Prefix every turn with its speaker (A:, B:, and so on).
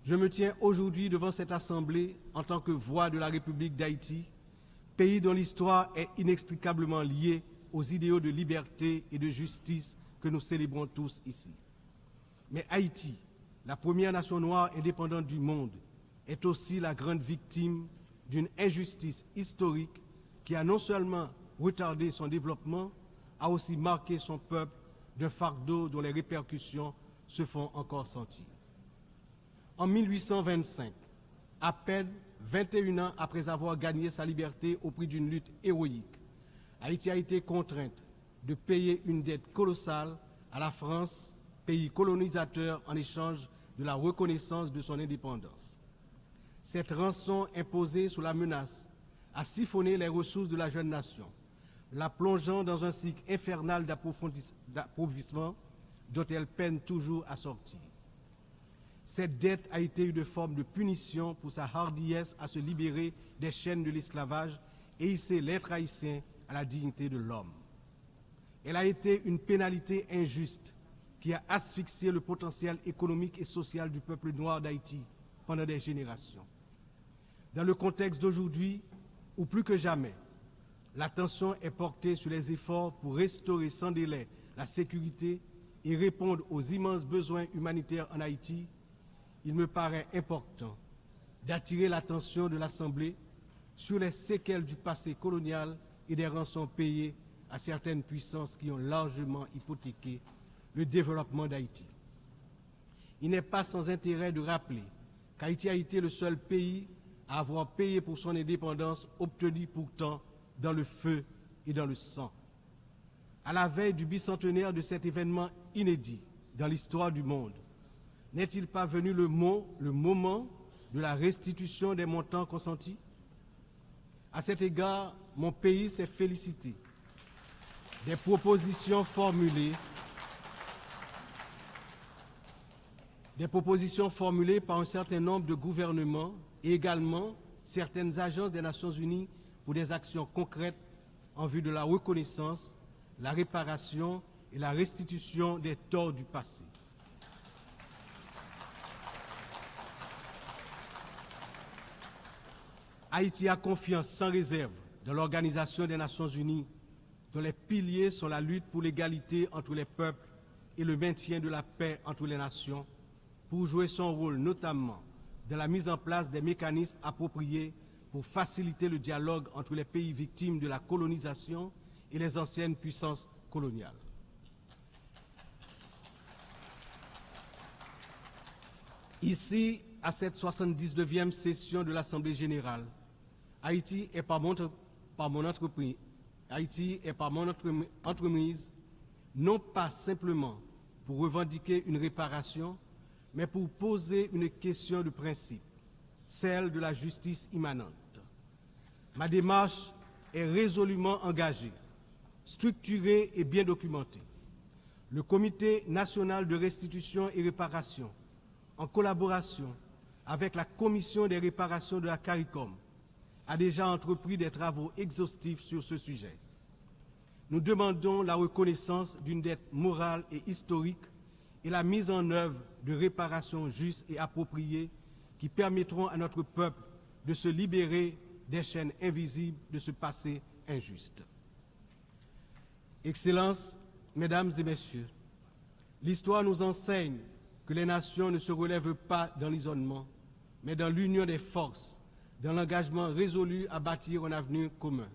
A: Je me tiens aujourd'hui devant cette Assemblée en tant que voix de la République d'Haïti, pays dont l'histoire est inextricablement liée aux idéaux de liberté et de justice que nous célébrons tous ici. Mais Haïti, la première nation noire indépendante du monde, est aussi la grande victime d'une injustice historique qui a non seulement retardé son développement, a aussi marqué son peuple d'un fardeau dont les répercussions se font encore sentir. En 1825, à peine 21 ans après avoir gagné sa liberté au prix d'une lutte héroïque, Haïti a été contrainte de payer une dette colossale à la France, pays colonisateur, en échange de la reconnaissance de son indépendance. Cette rançon imposée sous la menace a siphonné les ressources de la jeune nation, la plongeant dans un cycle infernal d'appauvrissement dont elle peine toujours à sortir. Cette dette a été une forme de punition pour sa hardiesse à se libérer des chaînes de l'esclavage et hisser l'être haïtien à la dignité de l'homme. Elle a été une pénalité injuste qui a asphyxié le potentiel économique et social du peuple noir d'Haïti pendant des générations. Dans le contexte d'aujourd'hui, où plus que jamais, l'attention est portée sur les efforts pour restaurer sans délai la sécurité et répondre aux immenses besoins humanitaires en Haïti, il me paraît important d'attirer l'attention de l'Assemblée sur les séquelles du passé colonial et des rançons payées à certaines puissances qui ont largement hypothéqué le développement d'Haïti. Il n'est pas sans intérêt de rappeler qu'Haïti a été le seul pays à avoir payé pour son indépendance, obtenue pourtant dans le feu et dans le sang. À la veille du bicentenaire de cet événement inédit dans l'histoire du monde, n'est-il pas venu le moment de la restitution des montants consentis? À cet égard, mon pays s'est félicité des propositions formulées par un certain nombre de gouvernements et également certaines agences des Nations Unies pour des actions concrètes en vue de la reconnaissance, la réparation et la restitution des torts du passé. Haïti a confiance sans réserve dans l'Organisation des Nations Unies, dont les piliers sont la lutte pour l'égalité entre les peuples et le maintien de la paix entre les nations, pour jouer son rôle notamment dans la mise en place des mécanismes appropriés pour faciliter le dialogue entre les pays victimes de la colonisation et les anciennes puissances coloniales. Ici, à cette 79e session de l'Assemblée générale, Haïti est par mon entremise, non pas simplement pour revendiquer une réparation, mais pour poser une question de principe, celle de la justice immanente. Ma démarche est résolument engagée, structurée et bien documentée. Le Comité national de restitution et réparation, en collaboration avec la Commission des réparations de la CARICOM, a déjà entrepris des travaux exhaustifs sur ce sujet. Nous demandons la reconnaissance d'une dette morale et historique et la mise en œuvre de réparations justes et appropriées qui permettront à notre peuple de se libérer des chaînes invisibles de ce passé injuste. Excellences, Mesdames et Messieurs, l'histoire nous enseigne que les nations ne se relèvent pas dans l'isolement, mais dans l'union des forces, dans l'engagement résolu à bâtir un avenir commun.